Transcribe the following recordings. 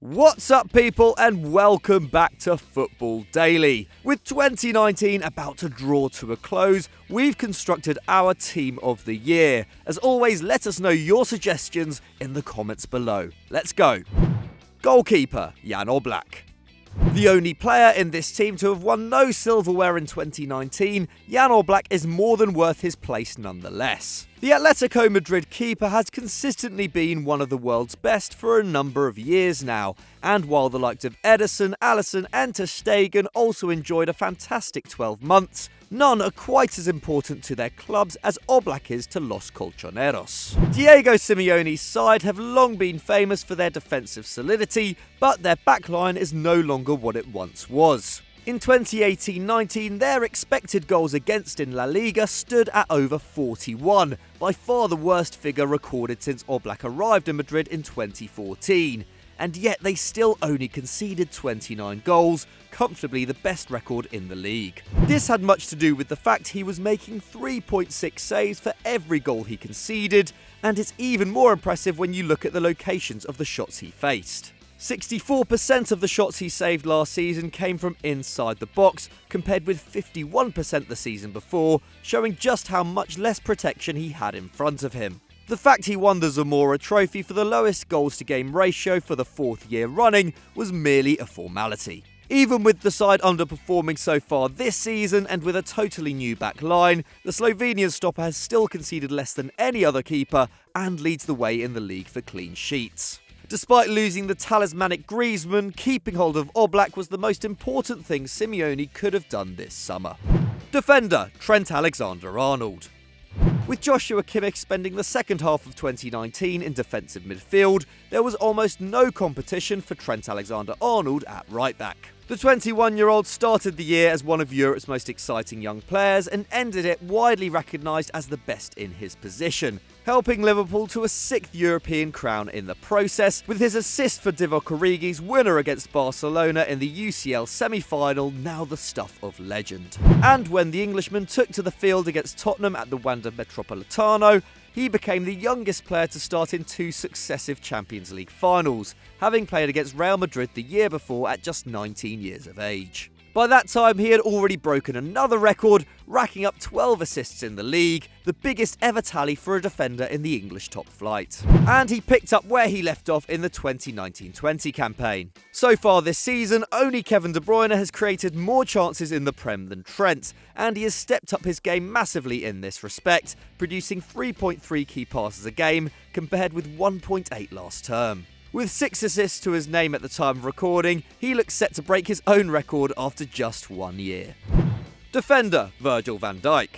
What's up, people, and welcome back to Football Daily. With 2019 about to draw to a close, we've constructed our Team of the Year. As always, let us know your suggestions in the comments below. Let's go. Goalkeeper, Jan Oblak. The only player in this team to have won no silverware in 2019, Jan Oblak is more than worth his place nonetheless. The Atletico Madrid keeper has consistently been one of the world's best for a number of years now, and while the likes of Ederson, Alisson and ter Stegen also enjoyed a fantastic 12 months, none are quite as important to their clubs as Oblak is to Los Colchoneros. Diego Simeone's side have long been famous for their defensive solidity, but their backline is no longer what it once was. In 2018-19, their expected goals against in La Liga stood at over 41, by far the worst figure recorded since Oblak arrived in Madrid in 2014. And yet they still only conceded 29 goals, comfortably the best record in the league. This had much to do with the fact he was making 3.6 saves for every goal he conceded, and it's even more impressive when you look at the locations of the shots he faced. 64% of the shots he saved last season came from inside the box, compared with 51% the season before, showing just how much less protection he had in front of him. The fact he won the Zamora Trophy for the lowest goals-to-game ratio for the fourth year running was merely a formality. Even with the side underperforming so far this season and with a totally new back line, the Slovenian stopper has still conceded less than any other keeper and leads the way in the league for clean sheets. Despite losing the talismanic Griezmann, keeping hold of Oblak was the most important thing Simeone could have done this summer. Defender, Trent AlexanderArnold. With Joshua Kimmich spending the second half of 2019 in defensive midfield, there was almost no competition for Trent AlexanderArnold at right back. The 21-year-old started the year as one of Europe's most exciting young players and ended it widely recognised as the best in his position, helping Liverpool to a sixth European crown in the process, with his assist for Divock Origi's winner against Barcelona in the UCL semi-final now the stuff of legend. And when the Englishman took to the field against Tottenham at the Wanda Metropolitano, he became the youngest player to start in two successive Champions League finals, having played against Real Madrid the year before at just 19 years of age. By that time, he had already broken another record, racking up 12 assists in the league, the biggest ever tally for a defender in the English top flight. And he picked up where he left off in the 2019-20 campaign. So far this season, only Kevin De Bruyne has created more chances in the Prem than Trent, and he has stepped up his game massively in this respect, producing 3.3 key passes a game, compared with 1.8 last term. With 6 assists to his name at the time of recording, he looks set to break his own record after just 1 year. Defender, Virgil van Dijk.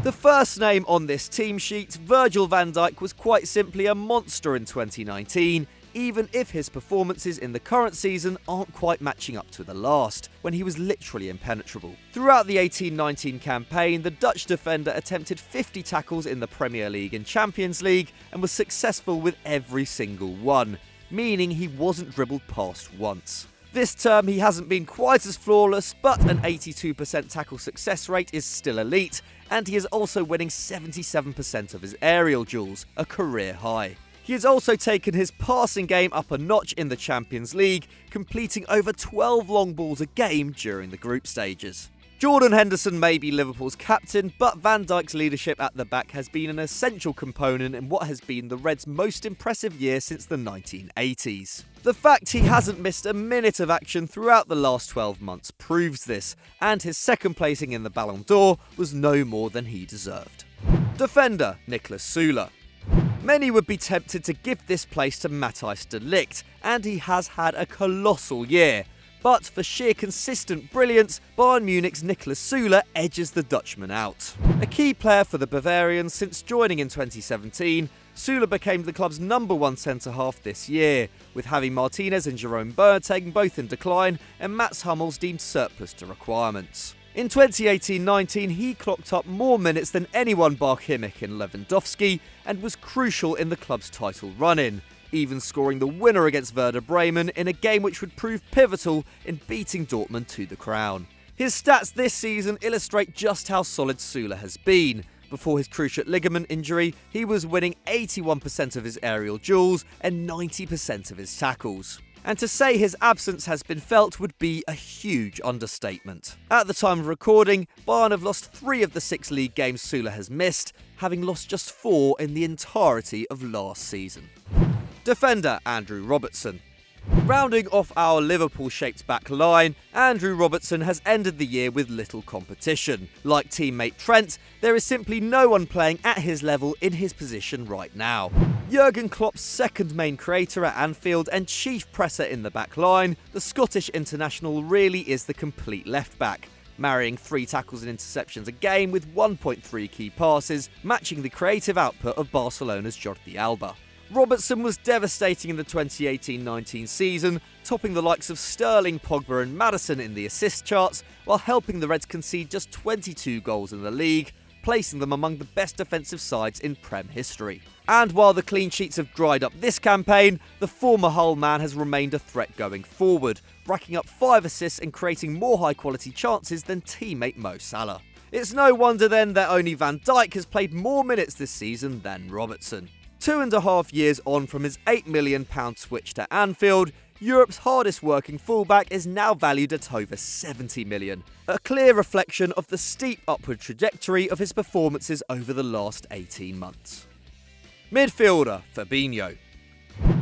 The first name on this team sheet, Virgil van Dijk, was quite simply a monster in 2019, even if his performances in the current season aren't quite matching up to the last, when he was literally impenetrable. Throughout the 18-19 campaign, the Dutch defender attempted 50 tackles in the Premier League and Champions League and was successful with every single one, meaning he wasn't dribbled past once. This term he hasn't been quite as flawless, but an 82% tackle success rate is still elite, and he is also winning 77% of his aerial duels, a career high. He has also taken his passing game up a notch in the Champions League, completing over 12 long balls a game during the group stages. Jordan Henderson may be Liverpool's captain, but Van Dijk's leadership at the back has been an essential component in what has been the Reds' most impressive year since the 1980s. The fact he hasn't missed a minute of action throughout the last 12 months proves this, and his second placing in the Ballon d'Or was no more than he deserved. Defender, Niklas Sule. Many would be tempted to give this place to Matthijs de Ligt, and he has had a colossal year. But for sheer consistent brilliance, Bayern Munich's Niklas Sule edges the Dutchman out. A key player for the Bavarians since joining in 2017, Sule became the club's #1 centre-half this year, with Javi Martinez and Jerome Boateng both in decline and Mats Hummels deemed surplus to requirements. In 2018-19, he clocked up more minutes than anyone bar Kimmich and Lewandowski and was crucial in the club's title run-in, even scoring the winner against Werder Bremen in a game which would prove pivotal in beating Dortmund to the crown. His stats this season illustrate just how solid Sule has been. Before his cruciate ligament injury, he was winning 81% of his aerial duels and 90% of his tackles. And to say his absence has been felt would be a huge understatement. At the time of recording, Bayern have lost 3 of the 6 league games Sule has missed, having lost just 4 in the entirety of last season. Defender Andrew Robertson. Rounding off our Liverpool-shaped back line, Andrew Robertson has ended the year with little competition. Like teammate Trent, there is simply no one playing at his level in his position right now. Jurgen Klopp's second main creator at Anfield and chief presser in the back line, the Scottish international really is the complete left-back, marrying 3 tackles and interceptions a game with 1.3 key passes, matching the creative output of Barcelona's Jordi Alba. Robertson was devastating in the 2018-19 season, topping the likes of Sterling, Pogba and Maddison in the assist charts, while helping the Reds concede just 22 goals in the league, placing them among the best defensive sides in Prem history. And while the clean sheets have dried up this campaign, the former Hull man has remained a threat going forward, racking up 5 assists and creating more high-quality chances than teammate Mo Salah. It's no wonder then that only Van Dijk has played more minutes this season than Robertson. 2.5 years on from his £8 million switch to Anfield, Europe's hardest working fullback is now valued at over £70 million, a clear reflection of the steep upward trajectory of his performances over the last 18 months. Midfielder Fabinho.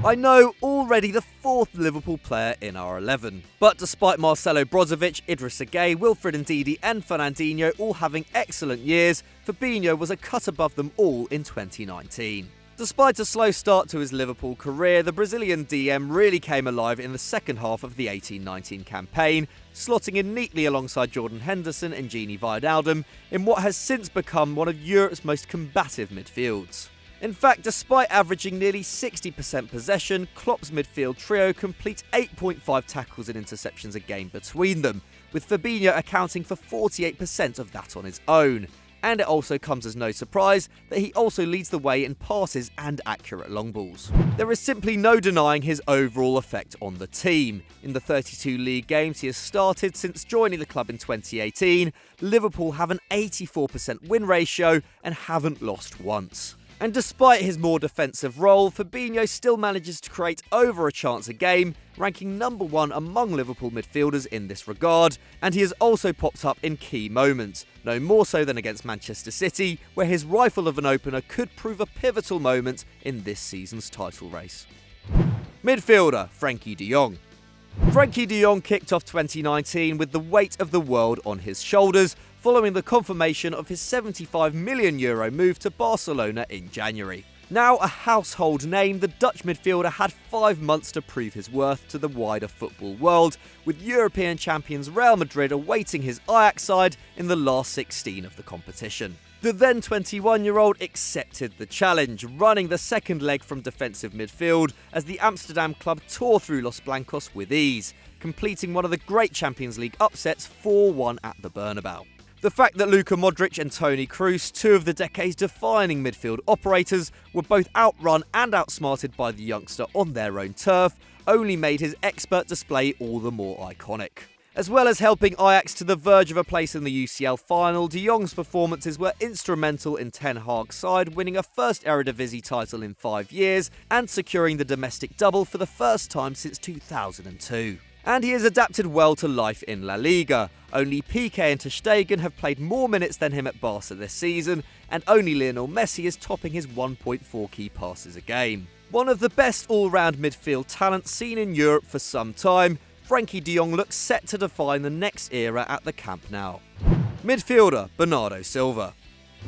I know, already the 4th Liverpool player in our 11. But despite Marcelo Brozovic, Idrissa Gueye, Wilfred Ndidi and Fernandinho all having excellent years, Fabinho was a cut above them all in 2019. Despite a slow start to his Liverpool career, the Brazilian DM really came alive in the second half of the 18-19 campaign, slotting in neatly alongside Jordan Henderson and Gini Wijnaldum in what has since become one of Europe's most combative midfields. In fact, despite averaging nearly 60% possession, Klopp's midfield trio complete 8.5 tackles and interceptions a game between them, with Fabinho accounting for 48% of that on his own. And it also comes as no surprise that he also leads the way in passes and accurate long balls. There is simply no denying his overall effect on the team. In the 32 league games he has started since joining the club in 2018, Liverpool have an 84% win ratio and haven't lost once. And despite his more defensive role, Fabinho still manages to create over a chance a game, ranking number 1 among Liverpool midfielders in this regard, and he has also popped up in key moments, no more so than against Manchester City, where his rifle of an opener could prove a pivotal moment in this season's title race. Midfielder Frenkie de Jong. Frenkie de Jong kicked off 2019 with the weight of the world on his shoulders, following the confirmation of his €75 million move to Barcelona in January. Now a household name, the Dutch midfielder had 5 months to prove his worth to the wider football world, with European champions Real Madrid awaiting his Ajax side in the last 16 of the competition. The then 21-year-old accepted the challenge, running the second leg from defensive midfield as the Amsterdam club tore through Los Blancos with ease, completing one of the great Champions League upsets 4-1 at the Bernabeu. The fact that Luka Modric and Toni Kroos, 2 of the decade's defining midfield operators, were both outrun and outsmarted by the youngster on their own turf, only made his expert display all the more iconic. As well as helping Ajax to the verge of a place in the UCL final, de Jong's performances were instrumental in Ten Hag's side winning a first Eredivisie title in 5 years and securing the domestic double for the first time since 2002. And he has adapted well to life in La Liga. Only Piqué and Ter Stegen have played more minutes than him at Barca this season, and only Lionel Messi is topping his 1.4 key passes a game. One of the best all-round midfield talents seen in Europe for some time, Frenkie de Jong looks set to define the next era at the Camp Nou. Midfielder Bernardo Silva.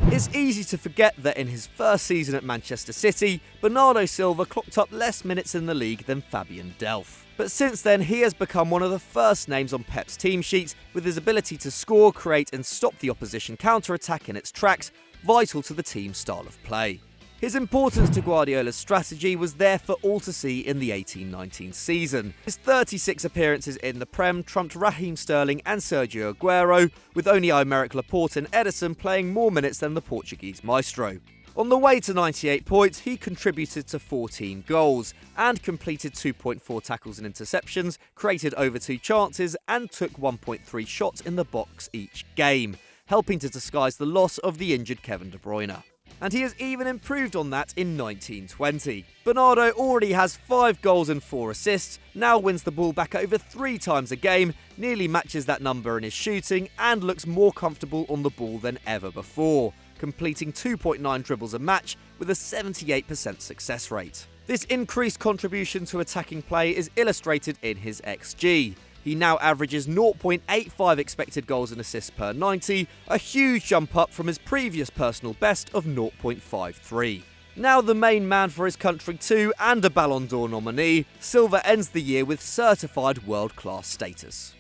It's easy to forget that in his first season at Manchester City, Bernardo Silva clocked up less minutes in the league than Fabian Delph. But since then, he has become one of the first names on Pep's team sheets, with his ability to score, create and stop the opposition counter-attack in its tracks, vital to the team's style of play. His importance to Guardiola's strategy was there for all to see in the 18-19 season. His 36 appearances in the Prem trumped Raheem Sterling and Sergio Aguero, with only Aymeric Laporte and Ederson playing more minutes than the Portuguese maestro. On the way to 98 points, he contributed to 14 goals and completed 2.4 tackles and interceptions, created over 2 chances and took 1.3 shots in the box each game, helping to disguise the loss of the injured Kevin De Bruyne. and he has even improved on that in 1920. Bernardo already has 5 goals and 4 assists, now wins the ball back over 3 times a game, nearly matches that number in his shooting, and looks more comfortable on the ball than ever before, completing 2.9 dribbles a match with a 78% success rate. This increased contribution to attacking play is illustrated in his XG. He now averages 0.85 expected goals and assists per 90, a huge jump up from his previous personal best of 0.53. Now the main man for his country too, and a Ballon d'Or nominee, Silva ends the year with certified world-class status.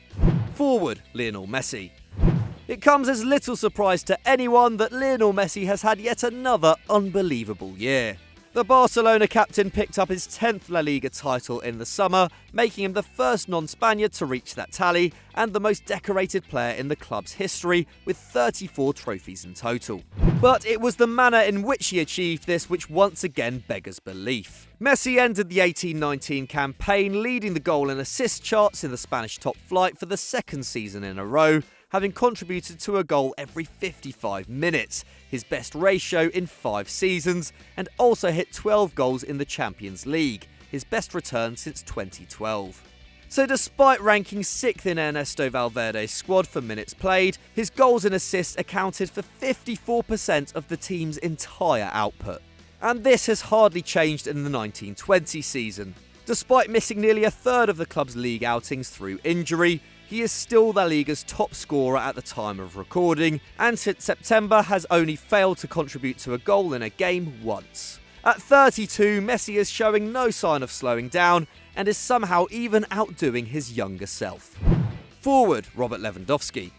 Forward, Lionel Messi. It comes as little surprise to anyone that Lionel Messi has had yet another unbelievable year. The Barcelona captain picked up his 10th La Liga title in the summer, making him the first non-Spaniard to reach that tally and the most decorated player in the club's history, with 34 trophies in total. But it was the manner in which he achieved this which once again beggars belief. Messi ended the 18-19 campaign leading the goal and assist charts in the Spanish top flight for the second season in a row, having contributed to a goal every 55 minutes, his best ratio in 5 seasons, and also hit 12 goals in the Champions League, his best return since 2012. So despite ranking 6th in Ernesto Valverde's squad for minutes played, his goals and assists accounted for 54% of the team's entire output. And this has hardly changed in the 1920 season. Despite missing nearly a third of the club's league outings through injury, he is still La Liga's top scorer at the time of recording, and since September has only failed to contribute to a goal in a game once. At 32, Messi is showing no sign of slowing down, and is somehow even outdoing his younger self. Forward, Robert Lewandowski.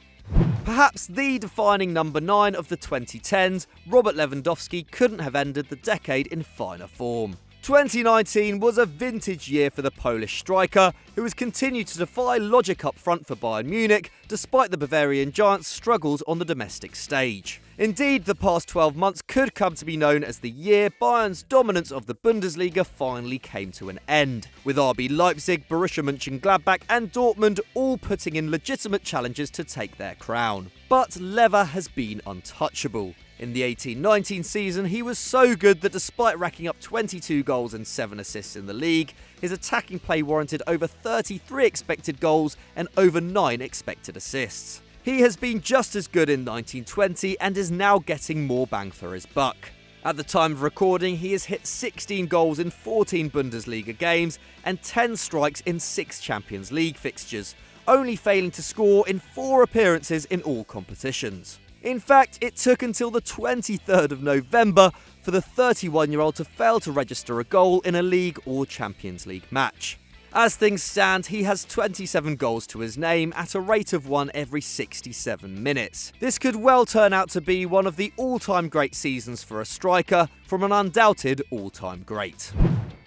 Perhaps the defining number 9 of the 2010s, Robert Lewandowski couldn't have ended the decade in finer form. 2019 was a vintage year for the Polish striker, who has continued to defy logic up front for Bayern Munich, despite the Bavarian giant's struggles on the domestic stage. Indeed, the past 12 months could come to be known as the year Bayern's dominance of the Bundesliga finally came to an end, with RB Leipzig, Borussia Mönchengladbach and Dortmund all putting in legitimate challenges to take their crown. But Lever has been untouchable. In the 18-19 season, he was so good that despite racking up 22 goals and 7 assists in the league, his attacking play warranted over 33 expected goals and over 9 expected assists. He has been just as good in 1920 and is now getting more bang for his buck. At the time of recording, he has hit 16 goals in 14 Bundesliga games and 10 strikes in 6 Champions League fixtures, only failing to score in 4 appearances in all competitions. In fact, it took until the 23rd of November for the 31-year-old to fail to register a goal in a League or Champions League match. As things stand, he has 27 goals to his name at a rate of 1 every 67 minutes. This could well turn out to be one of the all-time great seasons for a striker from an undoubted all-time great.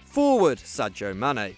Forward, Sadio Mane.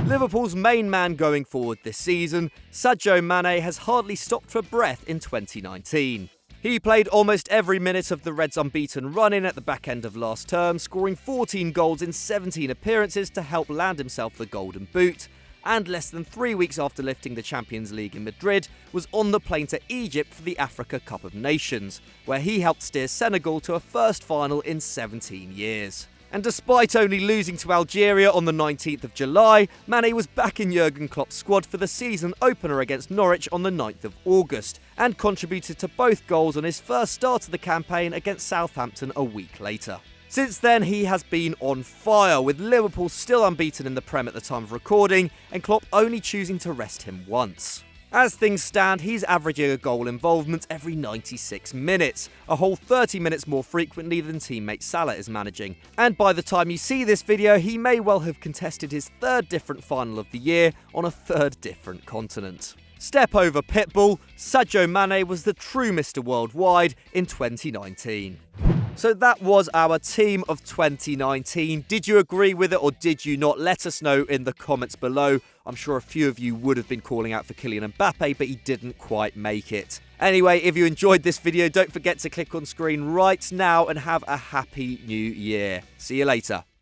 Liverpool's main man going forward this season, Sadio Mane has hardly stopped for breath in 2019. He played almost every minute of the Reds' unbeaten run-in at the back end of last term, scoring 14 goals in 17 appearances to help land himself the Golden Boot, and less than 3 weeks after lifting the Champions League in Madrid, was on the plane to Egypt for the Africa Cup of Nations, where he helped steer Senegal to a first final in 17 years. And despite only losing to Algeria on the 19th of July, Mane was back in Jurgen Klopp's squad for the season opener against Norwich on the 9th of August, and contributed to both goals on his first start of the campaign against Southampton a week later. Since then, he has been on fire, with Liverpool still unbeaten in the Prem at the time of recording, and Klopp only choosing to rest him once. As things stand, he's averaging a goal involvement every 96 minutes, a whole 30 minutes more frequently than teammate Salah is managing. And by the time you see this video, he may well have contested his 3rd different final of the year on a 3rd different continent. Step over Pitbull, Sadio Mane was the true Mr. Worldwide in 2019. So that was our team of 2019. Did you agree with it or did you not? Let us know in the comments below. I'm sure a few of you would have been calling out for Kylian Mbappe, but he didn't quite make it. Anyway, if you enjoyed this video, don't forget to click on screen right now and have a happy new year. See you later.